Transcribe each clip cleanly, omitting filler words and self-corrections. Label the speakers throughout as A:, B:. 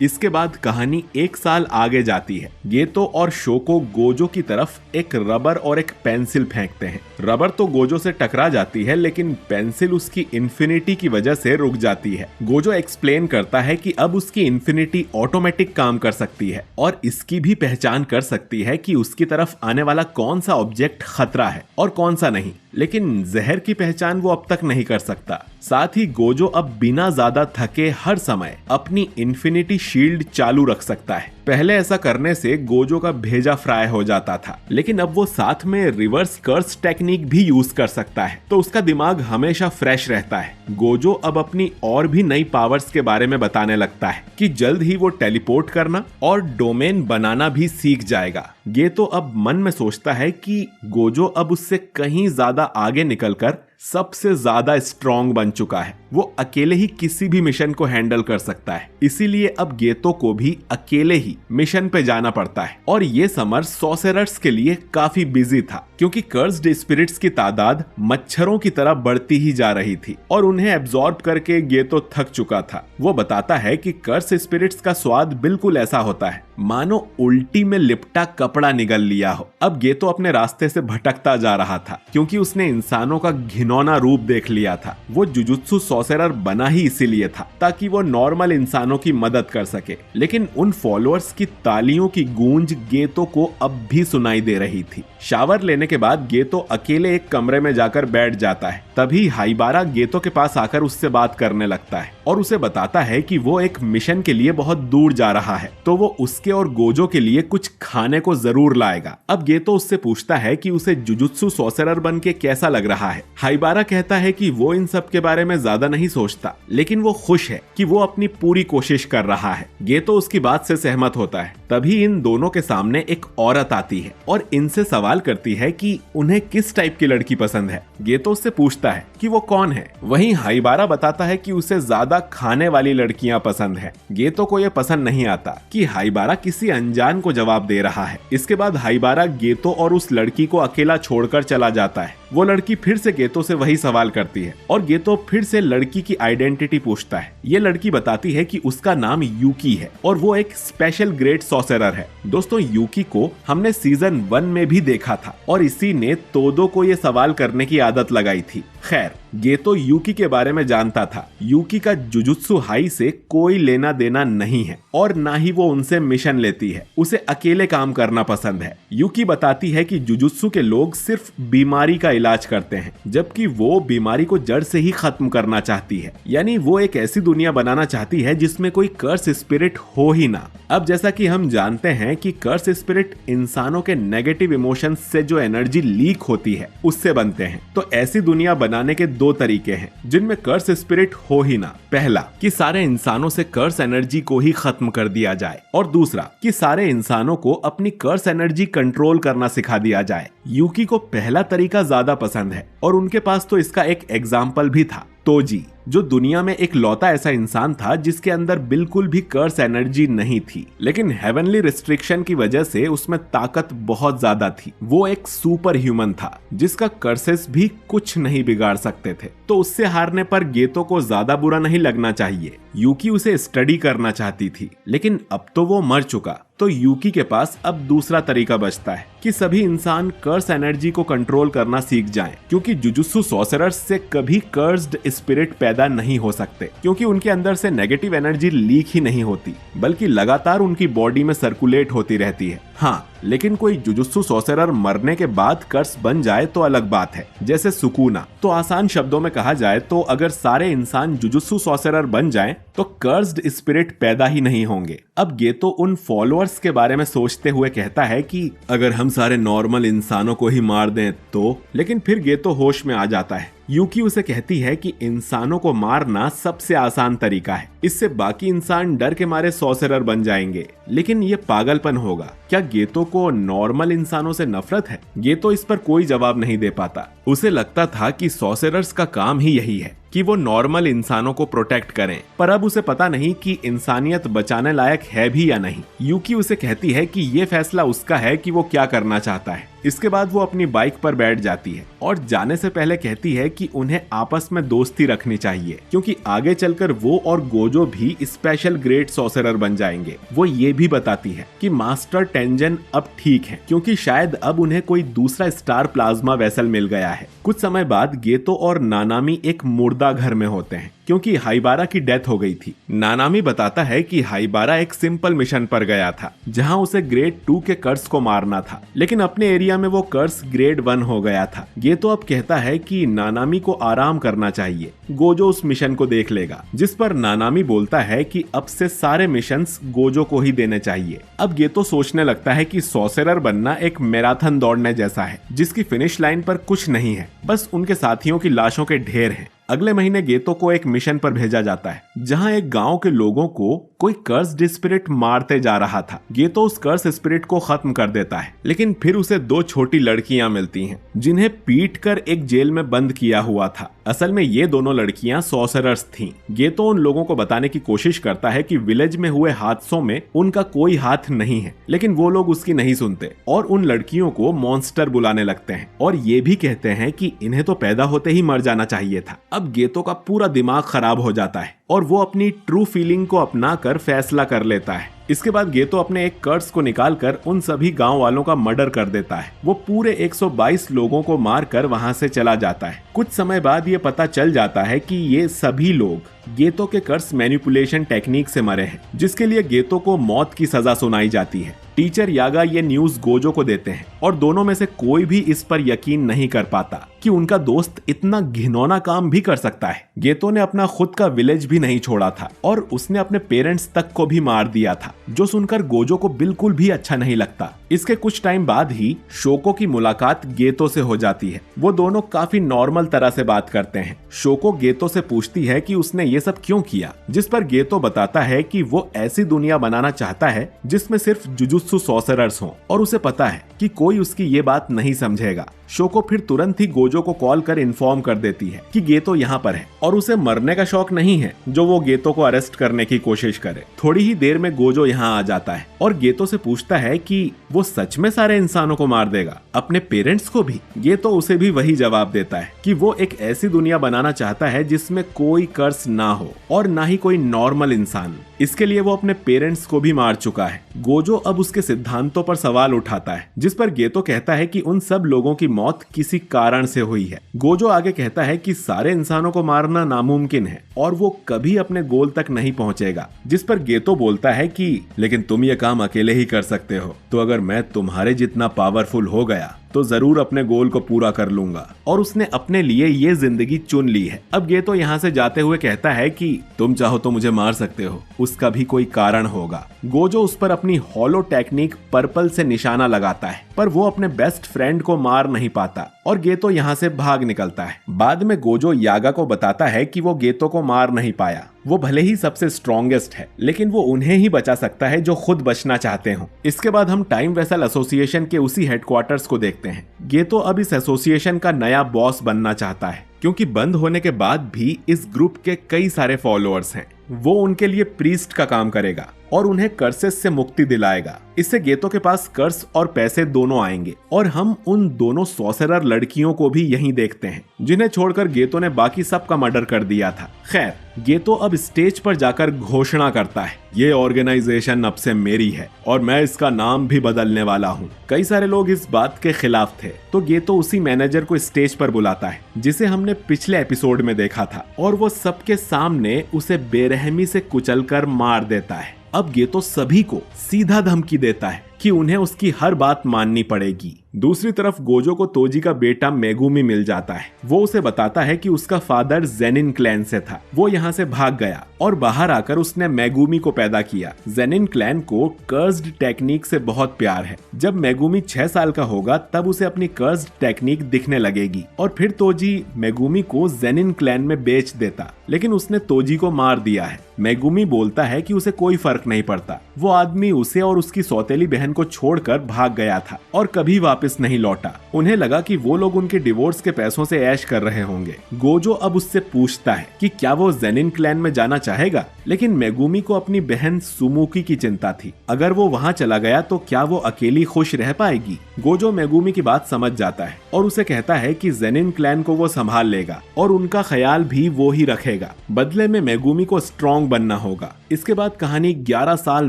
A: इसके बाद कहानी 1 साल आगे जाती है। गेतो और शोको गोजो की तरफ एक रबर और एक पेंसिल फेंकते हैं। रबर तो गोजो से टकरा जाती है, लेकिन पेंसिल उसकी इन्फिनिटी की वजह से रुक जाती है। गोजो एक्सप्लेन करता है कि अब उसकी इन्फिनिटी ऑटोमेटिक काम कर सकती है और इसकी भी पहचान कर सकती है कि उसकी तरफ आने वाला कौन सा ऑब्जेक्ट खतरा है और कौन सा नहीं, लेकिन जहर की पहचान वो अब तक नहीं कर सकता। साथ ही गोजो अब बिना ज्यादा थके हर समय अपनी इन्फिनिटी शील्ड चालू रख सकता है। पहले ऐसा करने से गोजो का भेजा फ्राई हो जाता था, लेकिन अब वो साथ में रिवर्स कर्स टेक्निक भी यूज कर सकता है, तो उसका दिमाग हमेशा फ्रेश रहता है। गोजो अब अपनी और भी नई पावर्स के बारे में बताने लगता है कि जल्द ही वो टेलीपोर्ट करना और डोमेन बनाना भी सीख जाएगा। गेतो अब मन में सोचता है कि गोजो अब उससे कहीं ज्यादा आगे निकलकर सबसे ज्यादा स्ट्रॉन्ग बन चुका है। वो अकेले ही किसी भी मिशन को हैंडल कर सकता है, इसीलिए अब गेतो को भी अकेले ही मिशन पे जाना पड़ता है। और ये समर सॉर्सरर्स के लिए काफी बिजी था, क्योंकि कर्स्ड स्पिरिट्स की तादाद मच्छरों की तरह बढ़ती ही जा रही थी और उन्हें एब्जॉर्ब करके गेतो थक चुका था। वो बताता है कि कर्स स्पिरिट्स का स्वाद बिल्कुल ऐसा होता है मानो उल्टी में लिपटा कपड़ा निगल लिया हो। अब गेतो अपने रास्ते से भटकता जा रहा था, क्योंकि उसने इंसानों का घिनौना रूप देख लिया था। वो जुजुत्सु सॉर्सरर बना ही इसीलिए था ताकि वो नॉर्मल इंसानों की मदद कर सके, लेकिन उन फॉलोअर्स की तालियों की गूंज गेतो को अब भी सुनाई दे रही थी। शावर लेने के बाद गेतो अकेले एक कमरे में जाकर बैठ जाता है। तभी हाइबारा गेतो के पास आकर उससे बात करने लगता है और उसे बताता है कि वो एक मिशन के लिए बहुत दूर जा रहा है, तो वो उसके और गोजो के लिए कुछ खाने को जरूर लाएगा। अब गेतो उससे पूछता है कि उसे जुजुत्सु सॉर्सरर बन के कैसा लग रहा है। हाइबारा कहता है कि वो इन सब के बारे में ज्यादा नहीं सोचता, लेकिन वो खुश है कि वो अपनी पूरी कोशिश कर रहा है। गेतो उसकी बात से सहमत होता है। तभी इन दोनों के सामने एक औरत आती है और इनसे सवाल करती है कि उन्हें किस टाइप की लड़की पसंद है। गेतो उससे पूछता है कि वो कौन है। वहीं हाइबारा बताता है कि उसे ज्यादा खाने वाली लड़कियां पसंद है। गेतो को यह पसंद नहीं आता कि हाइबारा किसी अनजान को जवाब दे रहा है। इसके बाद हाइबारा गेतो और उस लड़की को अकेला छोड़कर चला जाता है। वो लड़की फिर से गेतो से वही सवाल करती है और गेतो फिर से लड़की की आइडेंटिटी पूछता है। ये लड़की बताती है कि उसका नाम यूकी है और वो एक स्पेशल ग्रेट सॉर्सरर है। दोस्तों, यूकी को हमने सीजन 1 में भी देखा था और इसी ने तोदो को ये सवाल करने की आदत लगाई थी। खैर, गेतो यूकी के बारे में जानता था। यूकी का जुजुत्सु हाई से कोई लेना देना नहीं है और ना ही वो उनसे मिशन लेती है। उसे अकेले काम करना पसंद है। यूकी बताती है कि जुजुत्सु के लोग सिर्फ बीमारी का इलाज करते हैं, जबकि वो बीमारी को जड़ से ही खत्म करना चाहती है। यानी वो एक ऐसी दुनिया बनाना चाहती है जिसमें कोई कर्स स्पिरिट हो ही ना। अब जैसा कि हम जानते हैं कि कर्स स्पिरिट इंसानों के नेगेटिव इमोशंस से जो एनर्जी लीक होती है उससे बनते हैं। तो ऐसी दुनिया बनाने के 2 तरीके हैं जिनमें कर्स स्पिरिट हो ही ना। पहला, कि सारे इंसानों से कर्स एनर्जी को ही खत्म कर दिया जाए, और दूसरा कि सारे इंसानों को अपनी कर्स एनर्जी कंट्रोल करना सिखा दिया जाए। यूकी को पहला तरीका ज्यादा पसंद है और उनके पास तो इसका एक एग्जाम्पल भी था, तोजी, जो दुनिया में एक लौता ऐसा इंसान था जिसके अंदर बिल्कुल भी कर्स एनर्जी नहीं थी, लेकिन हेवनली रिस्ट्रिक्शन की वजह से उसमें ताकत बहुत ज्यादा थी। वो एक सुपर ह्यूमन था जिसका कर्सेस भी कुछ नहीं बिगाड़ सकते थे। तो उससे हारने पर गेतो को ज्यादा बुरा नहीं लगना चाहिए। यूकी उसे स्टडी करना चाहती थी, लेकिन अब तो वो मर चुका। तो यूकी के पास अब दूसरा तरीका बचता है कि सभी इंसान कर्स एनर्जी को कंट्रोल करना सीख जाएं, क्योंकि जुजुत्सु सॉर्सरर्स से कभी कर्स्ड स्पिरिट पैदा नहीं हो सकते, क्योंकि उनके अंदर से नेगेटिव एनर्जी लीक ही नहीं होती, बल्कि लगातार उनकी बॉडी में सर्कुलेट होती रहती है। हाँ, लेकिन कोई जुजुत्सु सॉर्सरर मरने के बाद कर्स बन जाए तो अलग बात है, जैसे सुकूना। तो आसान शब्दों में कहा जाए तो अगर सारे इंसान जुजुत्सु सॉर्सरर बन जाएं तो कर्स्ड स्पिरिट पैदा ही नहीं होंगे। अब गेतो उन फॉलोअर्स के बारे में सोचते हुए कहता है कि अगर हम सारे नॉर्मल इंसानों को ही मार दें तो, लेकिन फिर गेतो होश में आ जाता है। यूकी उसे कहती है कि इंसानों को मारना सबसे आसान तरीका है, इससे बाकी इंसान डर के मारे सॉर्सरर बन जाएंगे। लेकिन ये पागलपन होगा। क्या गेतो को नॉर्मल इंसानों से नफरत है? गेतो इस पर कोई जवाब नहीं दे पाता। उसे लगता था कि सॉर्सरर्स का काम ही यही है, कि वो नॉर्मल इंसानों को प्रोटेक्ट करें, पर अब उसे पता नहीं कि इंसानियत बचाने लायक है भी या नहीं। यूकी उसे कहती है कि ये फैसला उसका है कि वो क्या करना चाहता है। इसके बाद वो अपनी बाइक पर बैठ जाती है और जाने से पहले कहती है कि उन्हें आपस में दोस्ती रखनी चाहिए, क्योंकि आगे चलकर वो और गोजो भी स्पेशल ग्रेट सॉर्सरर बन जाएंगे। वो ये भी बताती है कि मास्टर टेंजन अब ठीक है, क्योंकि शायद अब उन्हें कोई दूसरा स्टार प्लाज्मा वेसल मिल गया है। कुछ समय बाद गेतो और नानामी एक मुर्दा घर में होते हैं, क्योंकि हाइबारा की डेथ हो गई थी। नानामी बताता है कि हाइबारा एक सिंपल मिशन पर गया था, जहां उसे ग्रेड 2 के कर्स को मारना था, लेकिन अपने एरिया में वो कर्स ग्रेड 1 हो गया था। ये तो अब कहता है कि नानामी को आराम करना चाहिए, गोजो उस मिशन को देख लेगा, जिस पर नानामी बोलता है कि अब से सारे मिशंस गोजो को ही देने चाहिए। अब गेतो सोचने लगता है कि सॉर्सरर बनना एक मैराथन दौड़ने जैसा है, जिसकी फिनिश लाइन पर कुछ नहीं है, बस उनके साथियों की लाशों के ढेर हैं। अगले महीने गेतो को एक मिशन पर भेजा जाता है, जहां एक गांव के लोगों को कोई कर्स्ड स्पिरिट मारते जा रहा था। गेतो उस कर्स स्पिरिट को खत्म कर देता है, लेकिन फिर उसे 2 छोटी लड़कियां मिलती हैं, जिन्हें पीट कर एक जेल में बंद किया हुआ था। असल में ये दोनों लड़कियां सॉर्सरर्स थीं। गेतो उन लोगों को बताने की कोशिश करता है कि विलेज में हुए हादसों में उनका कोई हाथ नहीं है, लेकिन वो लोग उसकी नहीं सुनते और उन लड़कियों को मॉन्स्टर बुलाने लगते हैं और ये भी कहते हैं कि इन्हें तो पैदा होते ही मर जाना चाहिए था। अब गेतो का पूरा दिमाग खराब हो जाता है और वो अपनी ट्रू फीलिंग को अपनाकर फैसला कर लेता है। इसके बाद गेतो अपने एक कर्स को निकालकर उन सभी गांव वालों का मर्डर कर देता है। वो पूरे 122 लोगों को मारकर वहां से चला जाता है। कुछ समय बाद ये पता चल जाता है कि ये सभी लोग गेतो के कर्स मैनिपुलेशन टेक्निक से मरे हैं, जिसके लिए गेतो को मौत की सजा सुनाई जाती है। टीचर यागा ये न्यूज गोजो को देते हैं और दोनों में से कोई भी इस पर यकीन नहीं कर पाता कि उनका दोस्त इतना घिनौना काम भी कर सकता है। गेतो ने अपना खुद का विलेज भी नहीं छोड़ा था और उसने अपने पेरेंट्स तक को भी मार दिया था, जो सुनकर गोजो को बिल्कुल भी अच्छा नहीं लगता। इसके कुछ टाइम बाद ही शोको की मुलाकात गेतो से हो जाती है। वो दोनों काफी नॉर्मल तरह से बात करते हैं। शोको गेतो से पूछती है कि उसने ये सब क्यों किया, जिस पर गेतो बताता है कि वो ऐसी दुनिया बनाना चाहता है जिसमें सिर्फ जुजुत्सु सॉर्सरर्स हों और उसे पता है कि कोई उसकी ये बात नहीं समझेगा। शोको फिर तुरंत ही गोजो को कॉल कर इन्फॉर्म कर देती है कि गेतो यहाँ पर है और उसे मरने का शौक नहीं है जो वो गेतो को अरेस्ट करने की कोशिश करे। थोड़ी ही देर में गोजो यहाँ आ जाता है और गेतो से पूछता है कि वो सच में सारे इंसानों को मार देगा, अपने पेरेंट्स को भी। गेतो उसे भी वही जवाब देता है कि वो एक ऐसी दुनिया बनाना चाहता है जिसमें कोई कर्स ना हो और ना ही कोई नॉर्मल इंसान। इसके लिए वो अपने पेरेंट्स को भी मार चुका है। गोजो अब उसके सिद्धांतों पर सवाल उठाता है, जिस पर गेतो कहता है कि उन सब लोगों की मौत किसी कारण से हुई है। गोजो आगे कहता है कि सारे इंसानों को मारना नामुमकिन है और वो कभी अपने गोल तक नहीं पहुंचेगा, जिस पर गेतो बोलता है कि लेकिन तुम ये काम अकेले ही कर सकते हो, तो अगर मैं तुम्हारे जितना पावरफुल हो गया तो जरूर अपने गोल को पूरा कर लूंगा। और उसने अपने लिए ये जिंदगी चुन ली है। अब गेतो यहाँ से जाते हुए कहता है कि तुम चाहो तो मुझे मार सकते हो, उसका भी कोई कारण होगा। गोजो उस पर अपनी हॉलो टेक्निक पर्पल से निशाना लगाता है, पर वो अपने बेस्ट फ्रेंड को मार नहीं पाता और गेतो यहाँ से भाग निकलता है। बाद में गोजो यागा को बताता है कि वो गेतो को मार नहीं पाया। वो भले ही सबसे स्ट्रॉन्गेस्ट है, लेकिन वो उन्हें ही बचा सकता है जो खुद बचना चाहते हो। इसके बाद हम टाइम वेसल एसोसिएशन के उसी हेडक्वार्टर्स को देखते हैं। गेतो अब इस एसोसिएशन का नया बॉस बनना चाहता है, क्योंकि बंद होने के बाद भी इस ग्रुप के कई सारे फॉलोअर्स हैं। वो उनके लिए प्रीस्ट का काम करेगा और उन्हें कर्सेस से मुक्ति दिलाएगा। इससे गेतो के पास कर्स और पैसे दोनों आएंगे और हम उन दोनों सॉर्सरर लड़कियों को भी यहीं देखते हैं, जिन्हें छोड़कर गेतो ने बाकी सब का मर्डर कर दिया था। खैर, गेतो अब स्टेज पर जाकर घोषणा करता है, ये ऑर्गेनाइजेशन अब से मेरी है और मैं इसका नाम भी बदलने वाला हूँ। कई सारे लोग इस बात के खिलाफ थे, तो गेतो उसी मैनेजर को स्टेज पर बुलाता है जिसे हमने पिछले एपिसोड में देखा था और वो सबके सामने उसे बेरहमी से कुचलकर मार देता है। अब गेतो सभी को सीधा धमकी देता है कि उन्हें उसकी हर बात माननी पड़ेगी। दूसरी तरफ गोजो को तोजी का बेटा मेगुमी मिल जाता है। वो उसे बताता है कि उसका फादर जेनिन क्लैन से था। वो यहाँ से भाग गया और बाहर आकर उसने मेगुमी को पैदा किया। जेनिन क्लैन को कर्स्ड टेक्निक से बहुत प्यार है। जब मेगुमी 6 साल का होगा तब उसे अपनी कर्स्ड टेक्निक दिखने लगेगी और फिर तोजी मेगुमी को जेनिन क्लैन में बेच देता, लेकिन उसने तोजी को मार दिया है। मेगुमी बोलता है कि उसे कोई फर्क नहीं पड़ता। वो आदमी उसे और उसकी सौतेली बहन बहन को छोड़कर भाग गया था और कभी वापस नहीं लौटा। उन्हें लगा कि वो लोग उनके डिवोर्स के पैसों से ऐश कर रहे होंगे। गोजो अब उससे पूछता है कि क्या वो जेनिन क्लैन में जाना चाहेगा, लेकिन मेगुमी को अपनी बहन सुमुकी की चिंता थी। अगर वो वहाँ चला गया तो क्या वो अकेली खुश रह पाएगी। गोजो मेगुमी की बात समझ जाता है और उसे कहता है कि जेनिन क्लैन को वो संभाल लेगा और उनका ख्याल भी वो ही रखेगा। बदले में मेगुमी को स्ट्रॉन्ग बनना होगा। इसके बाद कहानी 11 साल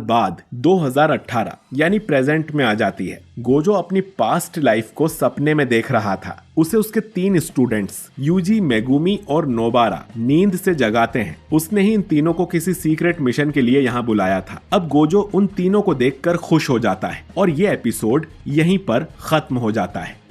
A: बाद 2018 यानी प्रेजेंट में आ जाती है। गोजो अपनी पास्ट लाइफ को सपने में देख रहा था। उसे उसके 3 स्टूडेंट्स यूजी, मेगुमी और नोबारा नींद से जगाते हैं। उसने ही इन तीनों को किसी सीक्रेट मिशन के लिए यहाँ बुलाया था। अब गोजो उन तीनों को देखकर खुश हो जाता है और ये एपिसोड यहीं पर खत्म हो जाता है।